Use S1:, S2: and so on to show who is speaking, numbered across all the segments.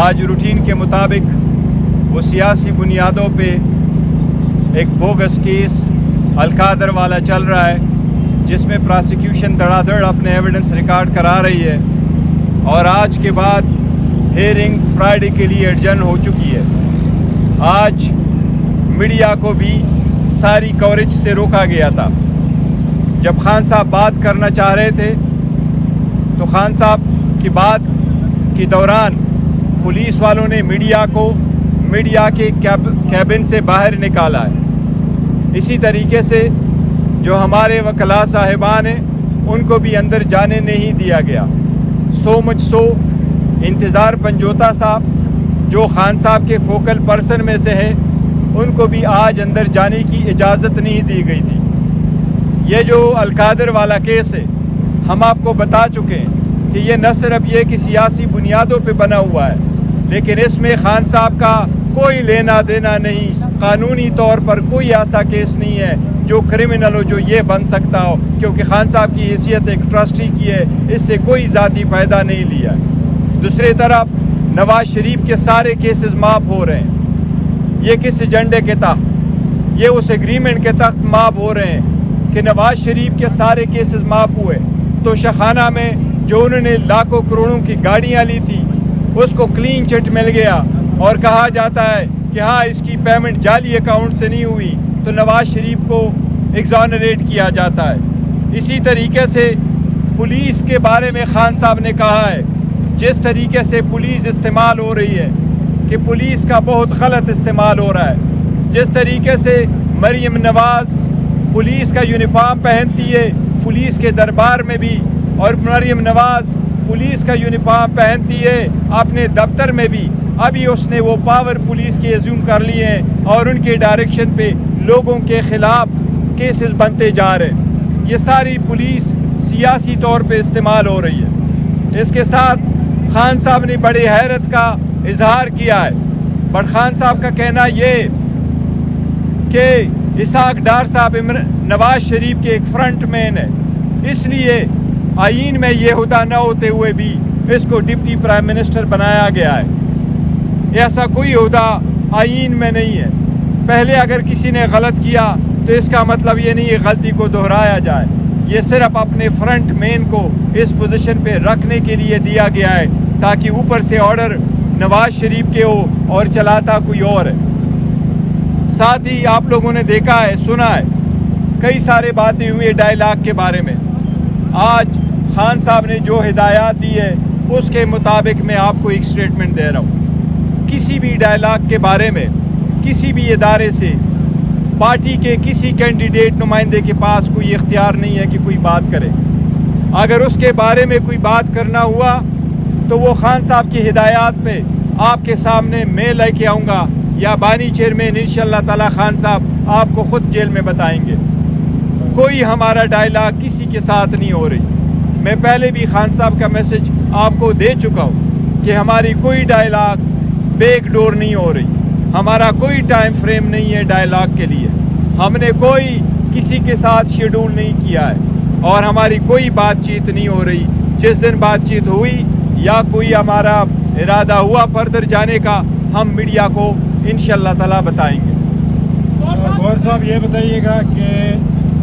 S1: آج روٹین کے مطابق وہ سیاسی بنیادوں پہ ایک بوگس کیس القادر والا چل رہا ہے، جس میں پراسیکیوشن دھڑا دھڑ اپنے ایویڈنس ریکارڈ کرا رہی ہے، اور آج کے بعد ہیئرنگ فرائیڈے کے لیے ایڈجن ہو چکی ہے۔ آج میڈیا کو بھی ساری کوریج سے روکا گیا تھا۔ جب خان صاحب بات کرنا چاہ رہے تھے تو خان صاحب کی بات کے دوران پولیس والوں نے میڈیا کے کیبن سے باہر نکالا ہے۔ اسی طریقے سے جو ہمارے وکلاء صاحبان ہیں ان کو بھی اندر جانے نہیں دیا گیا۔ سو مچ سو انتظار پنجوتا صاحب جو خان صاحب کے فوکل پرسن میں سے ہے، ان کو بھی آج اندر جانے کی اجازت نہیں دی گئی تھی۔ یہ جو القادر والا کیس ہے، ہم آپ کو بتا چکے ہیں کہ یہ نہ صرف یہ کہ سیاسی بنیادوں پہ بنا ہوا ہے، لیکن اس میں خان صاحب کا کوئی لینا دینا نہیں۔ قانونی طور پر کوئی ایسا کیس نہیں ہے جو کرمنل ہو جو یہ بن سکتا ہو، کیونکہ خان صاحب کی حیثیت ایک ٹرسٹی کی ہے، اس سے کوئی ذاتی فائدہ نہیں لیا ہے۔ دوسری طرف نواز شریف کے سارے کیسز معاف ہو رہے ہیں۔ یہ کس ایجنڈے کے تحت؟ یہ اس ایگریمنٹ کے تحت معاف ہو رہے ہیں کہ نواز شریف کے سارے کیسز معاف ہوئے تو شاخانہ میں جو انہوں نے لاکھوں کروڑوں کی گاڑیاں لی تھی اس کو کلین چٹ مل گیا، اور کہا جاتا ہے کہ ہاں اس کی پیمنٹ جعلی اکاؤنٹ سے نہیں ہوئی تو نواز شریف کو ایگزانریٹ کیا جاتا ہے۔ اسی طریقے سے پولیس کے بارے میں خان صاحب نے کہا ہے جس طریقے سے پولیس استعمال ہو رہی ہے کہ پولیس کا بہت غلط استعمال ہو رہا ہے۔ جس طریقے سے مریم نواز پولیس کا یونیفارم پہنتی ہے پولیس کے دربار میں بھی، اور مریم نواز پولیس کا یونیفارم پہنتی ہے اپنے دفتر میں بھی، ابھی اس نے وہ پاور پولیس کے ایزیوم کر لیے ہیں اور ان کے ڈائریکشن پہ لوگوں کے خلاف کیسز بنتے جا رہے ہیں۔ یہ ساری پولیس سیاسی طور پہ استعمال ہو رہی ہے۔ اس کے ساتھ خان صاحب نے بڑی حیرت کا اظہار کیا ہے، بٹ خان صاحب کا کہنا یہ کہ اسحاق ڈار صاحب نواز شریف کے ایک فرنٹ مین ہے، اس لیے آئین میں یہ عہدہ نہ ہوتے ہوئے بھی اس کو ڈپٹی پرائم منسٹر بنایا گیا ہے۔ ایسا کوئی عہدہ آئین میں نہیں ہے۔ پہلے اگر کسی نے غلط کیا تو اس کا مطلب یہ نہیں ہے غلطی کو دہرایا جائے، یہ صرف اپنے فرنٹ مین کو اس پوزیشن پہ رکھنے کے لیے دیا گیا ہے تاکہ اوپر سے آرڈر نواز شریف کے ہو اور چلاتا کوئی اور ہے۔ ساتھ ہی آپ لوگوں نے دیکھا ہے، سنا ہے، کئی سارے باتیں ہوئی ڈائیلاگ کے بارے میں۔ آج خان صاحب نے جو ہدایات دی ہے اس کے مطابق میں آپ کو ایک سٹیٹمنٹ دے رہا ہوں۔ کسی بھی ڈائیلاگ کے بارے میں کسی بھی ادارے سے پارٹی کے کسی کینڈیڈیٹ نمائندے کے پاس کوئی اختیار نہیں ہے کہ کوئی بات کرے۔ اگر اس کے بارے میں کوئی بات کرنا ہوا تو وہ خان صاحب کی ہدایات پہ آپ کے سامنے میں لے کے آؤں گا، یا بانی چیئرمین انشاءاللہ تعالی خان صاحب آپ کو خود جیل میں بتائیں گے۔ کوئی ہمارا ڈائیلاگ کسی کے ساتھ نہیں ہو رہی۔ میں پہلے بھی خان صاحب کا میسج آپ کو دے چکا ہوں کہ ہماری کوئی ڈائیلاگ بیک ڈور نہیں ہو رہی، ہمارا کوئی ٹائم فریم نہیں ہے ڈائیلاگ کے لیے، ہم نے کوئی کسی کے ساتھ شیڈول نہیں کیا ہے، اور ہماری کوئی بات چیت نہیں ہو رہی۔ جس دن بات چیت ہوئی یا کوئی ہمارا ارادہ ہوا فردر جانے کا، ہم میڈیا کو انشاءاللہ تعالی بتائیں گے۔
S2: گوہر صاحب یہ بتائیے گا کہ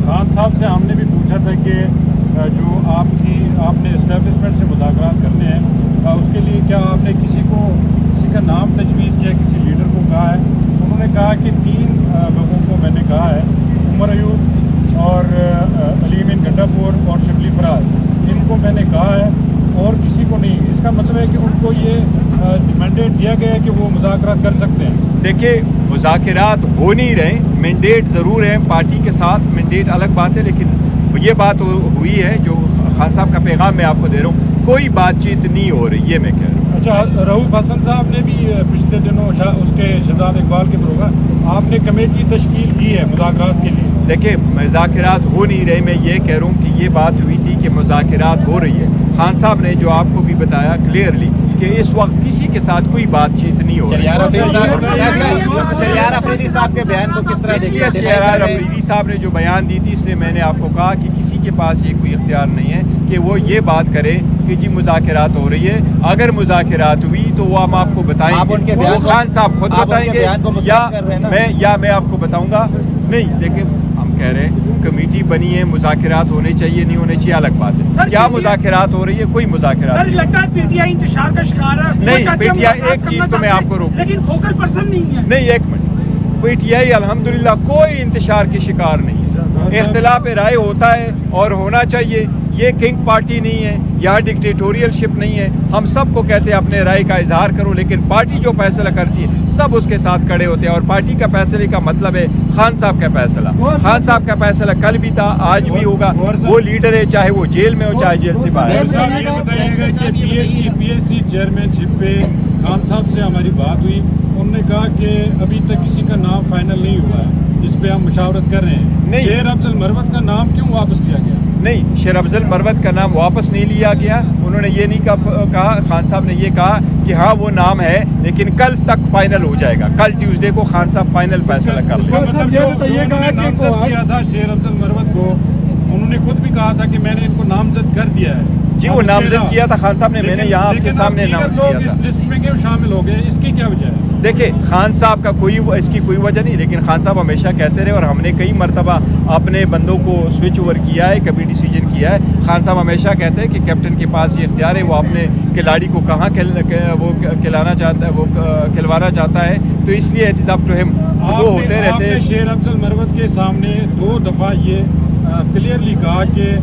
S2: خان صاحب سے ہم نے بھی پوچھا تھا کہ جو آپ نے اسٹیبلشمنٹ سے مذاکرات کرنے ہیں، اس کے لیے کیا آپ نے کسی کا نام تجویز کیا، کسی لیڈر کو کہا ہے؟ انہوں نے کہا کہ 3 لوگوں کو میں نے کہا ہے، عمر ایوب اور علی امین گنڈا پور اور شبلی فراز، ان کو میں نے کہا ہے اور کسی کو نہیں۔ اس کا مطلب ہے کہ ان کو یہ مینڈیٹ دیا گیا ہے کہ وہ مذاکرات کر سکتے ہیں۔
S1: دیکھیے مذاکرات ہو نہیں رہے، مینڈیٹ ضرور ہیں پارٹی کے ساتھ، مینڈیٹ الگ بات ہے، لیکن یہ بات ہوئی ہے جو خان صاحب کا پیغام میں آپ کو دے رہا ہوں، کوئی بات چیت نہیں ہو رہی، یہ میں کہہ رہا ہوں۔
S2: اچھا، رؤوف حسن صاحب نے بھی پچھلے دنوں اس کے شہزاد اقبال کے پروگرام، آپ نے کمیٹی تشکیل کی ہے مذاکرات کے لیے۔
S1: دیکھیں مذاکرات ہو نہیں رہے، میں یہ کہہ رہا ہوں کہ یہ بات ہوئی تھی کہ مذاکرات ہو رہی ہے۔ خان صاحب نے جو آپ کو بھی بتایا کلیئرلی کہ اس وقت کسی کے ساتھ کوئی بات چیت نہیں ہو رہی.
S3: شہریار افریدی صاحب کے بیان کو کس طرح
S1: اس لیے شہریار افریدی صاحب نے جو بیان دی تھی اس لیے میں نے آپ کو کہا کہ کسی کے پاس یہ کوئی اختیار نہیں ہے کہ وہ یہ بات کرے کہ جی مذاکرات ہو رہی ہے. اگر مذاکرات ہوئی تو وہ ہم آپ کو بتائیں گے, وہ خان صاحب خود بتائیں گے یا میں آپ کو بتاؤں گا. نہیں دیکھیں, ہم کہہ رہے ہیں کمیٹی بنی ہے, مذاکرات ہونے چاہیے نہیں ہونے چاہیے الگ بات ہے. کیا مذاکرات ہو رہی ہے؟ کوئی مذاکرات نہیں.
S4: انتشار کا شکار ہے.
S1: نہیں پی ٹی آئی, ایک چیز تو میں آپ کو روکوں,
S4: لیکن فوکل پرسن نہیں ہے.
S1: نہیں ایک منٹ, پی ٹی آئی الحمدللہ کوئی انتشار کی شکار نہیں ہے. اختلاف رائے ہوتا ہے اور ہونا چاہیے. یہ کنگ پارٹی نہیں ہے, یہاں ڈکٹیٹوریل شپ نہیں ہے. ہم سب کو کہتے ہیں اپنے رائے کا اظہار کرو, لیکن پارٹی جو فیصلہ کرتی ہے سب اس کے ساتھ کھڑے ہوتے ہیں. اور پارٹی کا فیصلے کا مطلب ہے خان صاحب کا فیصلہ. خان صاحب کا فیصلہ کل بھی تھا, آج بھی ہوگا. وہ لیڈر ہے, چاہے وہ جیل میں ہو چاہے جیل سے باہر.
S2: پی ایس سی چیئرمین شپ پہ خان صاحب سے ہماری بات ہوئی. انہوں نے کہا کہ ابھی تک کسی کا نام فائنل نہیں ہوا ہے, جس پہ ہم مشاورت کر رہے ہیں. شیر افضل مروت کا نام کیوں واپس لیا گیا؟
S1: نہیں, شیر افضل مروت کا نام واپس نہیں لیا گیا. انہوں نے یہ نہیں کہا, خان صاحب نے یہ کہا کہ ہاں وہ نام ہے لیکن کل تک فائنل ہو جائے گا. کل ٹیوزڈے کو خان صاحب فائنل فیصلہ کر لیں گے.
S2: شیر افضل مروت کو انہوں نے خود بھی کہا تھا کہ میں نے ان کو نامزد کر دیا ہے.
S1: جی وہ نامزد کیا تھا خان صاحب نے, میں نے یہاں آپ کے سامنے نامزد کیا تھا.
S2: اس لسٹ میں کیوں شامل ہو گئے, اس کی کیا وجہ ہے؟
S1: دیکھیں خان صاحب کا اس کی کوئی وجہ نہیں, لیکن خان صاحب ہمیشہ کہتے رہے اور ہم نے کئی مرتبہ اپنے بندوں کو سوئچ اوور کیا ہے, کبھی ڈیسیجن کیا ہے. خان صاحب ہمیشہ کہتے ہیں کہ کیپٹن کے پاس یہ اختیار ہے, وہ اپنے کھلاڑی کو کہاں وہ کھلانا چاہتا ہے, وہ کھلوانا چاہتا ہے. تو اس لیے احتساب ٹو ہم وہ ہوتے رہتے ہیں.
S2: شیر افضل مروت کے سامنے 2 دفعہ یہ کلیئرلی کہا کہ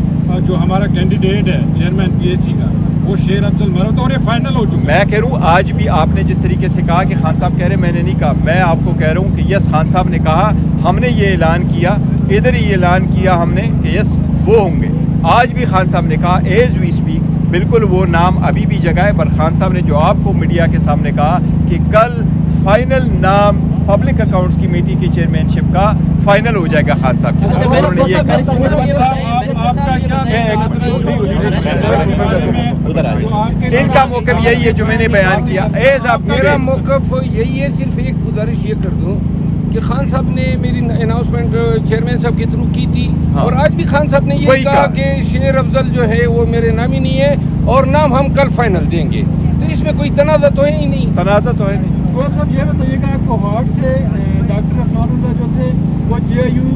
S2: جو ہمارا کینڈیڈیٹ ہے چیئرمین پی ایس سی کا وہ شیر افضل مروت, اور یہ فائنل ہو چکا ہے.
S1: میں کہہ رہا ہوں آج بھی آپ نے جس طریقے سے کہا کہ خان صاحب کہہ رہے, میں نے نہیں کہا. میں آپ کو کہہ رہا ہوں کہ یس خان صاحب نے کہا, ہم نے یہ اعلان کیا, ادھر ہی اعلان کیا ہم نے کہ یس وہ ہوں گے. آج بھی خان صاحب نے کہا ایز وی اسپیک, بالکل وہ نام ابھی بھی جگہ ہے. پر خان صاحب نے جو آپ کو میڈیا کے سامنے کہا کہ کل فائنل نام پبلک اکاؤنٹس کمیٹی کی چیئرمین شپ کا فائنل ہو جائے گا خان صاحب کے ساتھ. انہوں نے یہ ان کا موقف یہی ہے جو میں نے بیان کیا.
S5: میرا موقف یہی ہے, صرف ایک گزارش یہ کر دوں کہ خان صاحب نے میری اناؤنسمنٹ چیئرمین صاحب کے تھرو کی تھی, اور آج بھی خان صاحب نے یہ کہا کہ شیر افضل جو ہے وہ میرے نامی نہیں ہے اور نام ہم کل فائنل دیں گے. تو اس میں کوئی تنازع تو ہے ہی نہیں.
S1: تنازع تو ہے نہیں.
S4: صاحب یہ بتائیے گا, کوہاٹ سے ڈاکٹر عفان اللہ جو تھے وہ جے یو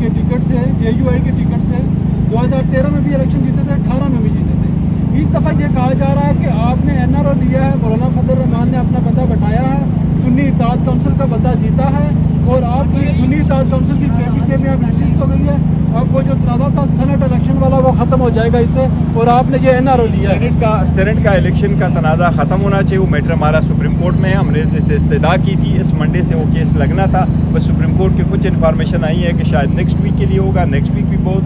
S4: کے ٹکٹ سے, جے یو آئی کے ٹکٹ سے 2013 میں بھی الیکشن جیتے تھے, 18 میں بھی جیتے تھے. اس دفعہ یہ کہا جا رہا ہے کہ آپ نے این آر او لیا ہے, مولانا فضل الرحمان نے اپنا بندہ بٹھایا ہے, سنی اتحاد کونسل کا بندہ جیتا ہے, اور آپ کی سنی اتحاد کونسل کی کے میں اب نشست ہو گئی ہے. اب وہ جو تنازع تھا سینٹ الیکشن والا وہ ختم ہو جائے گا اس سے, اور آپ نے یہ این آر او لیا ہے.
S1: سینٹ کا الیکشن کا تنازع ختم ہونا چاہیے. وہ میٹر ہمارا سپریم کورٹ میں ہے, ہم نے استدعا کی تھی, اس منڈے سے وہ کیس لگنا تھا. بس سپریم کورٹ کی کچھ انفارمیشن آئی ہے کہ شاید نیکسٹ ویک کے لیے ہوگا. نیکسٹ ویک بھی بہت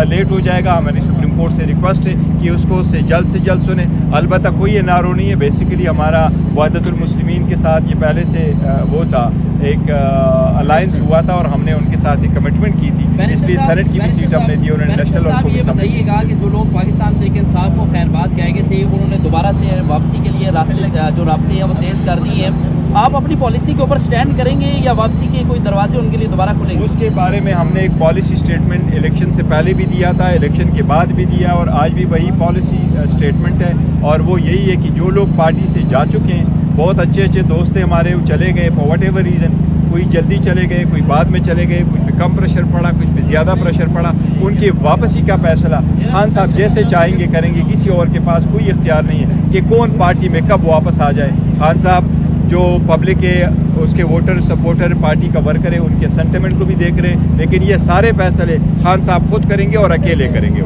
S1: لیٹ ہو جائے گا. ہماری سپریم کورٹ سے ریکویسٹ ہے کہ اس کو سے جلد سنیں. البتہ کوئی این آر او نہیں ہے. بیسیکلی ہمارا وحدت المسلمین کے ساتھ یہ پہلے سے وہ تھا, ایک الائنس ہوا تھا, اور ہم نے ان کے ساتھ ایک کمٹمنٹ کی تھی, اس لیے سینٹ کی بھی سیٹ ہم نے دی. انہوں نے نیشنل اور
S3: یہ بتائیے گا کہ جو لوگ پاکستان تحریک انصاف کو خیر بات کہہ گئے تھے, انہوں نے دوبارہ سے واپسی کے لیے رابطے ہیں وہ تیز کر دی ہیں. آپ اپنی پالیسی کے اوپر سٹینڈ کریں گے یا واپسی کے کوئی دروازے ان کے لیے دوبارہ کھلیں گے؟
S1: اس کے بارے میں ہم نے ایک پالیسی اسٹیٹمنٹ الیکشن سے پہلے بھی دیا تھا, الیکشن کے بعد بھی دیا, اور آج بھی وہی پالیسی اسٹیٹمنٹ ہے. اور وہ یہی ہے کہ جو لوگ پارٹی سے جا چکے ہیں, بہت اچھے دوست ہیں ہمارے, وہ چلے گئے فار واٹ ایور ریزن, کوئی جلدی چلے گئے, کوئی بعد میں چلے گئے, کچھ پہ کم پریشر پڑا, کچھ پہ زیادہ پریشر پڑا. ان کی واپسی کا فیصلہ خان صاحب جیسے چاہیں گے کریں گے. کسی اور کے پاس کوئی اختیار نہیں ہے کہ کون پارٹی میں کب واپس آ جائے. خان صاحب جو پبلک ہے, اس کے ووٹر سپورٹر, پارٹی کا ورکر ہے, ان کے سینٹیمنٹ کو بھی دیکھ رہے ہیں, لیکن یہ سارے فیصلے خان صاحب خود کریں گے اور اکیلے کریں گے.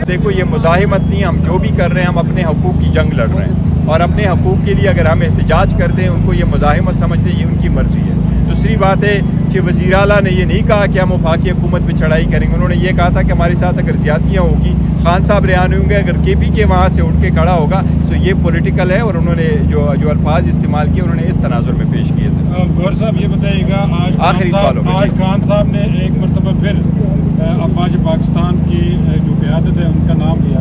S1: دیکھو یہ مزاحمت نہیں, ہم جو بھی کر رہے ہیں ہم اپنے حقوق کی جنگ لڑ رہے ہیں, اور اپنے حقوق کے لیے اگر ہم احتجاج کرتے ہیں, ان کو یہ مزاحمت سمجھتے ہیں, یہ ان کی مرضی ہے. دوسری بات ہے کہ وزیر اعلیٰ نے یہ نہیں کہا کہ ہم وفاقی حکومت پہ چڑھائی کریں گے. انہوں نے یہ کہا تھا کہ ہمارے ساتھ اگر زیادتیاں ہوگی, خان صاحب ریان ہوں گے, اگر کے پی کے وہاں سے اٹھ کے کھڑا ہوگا, تو یہ پولیٹیکل ہے. اور انہوں نے جو الفاظ استعمال کیے انہوں نے اس تناظر میں پیش کیے تھے.
S2: گور صاحب یہ بتائیے گا, آج خان صاحب نے ایک مرتبہ پھر افواج پاکستان کی جو قیادت ہے ان کا نام لیا,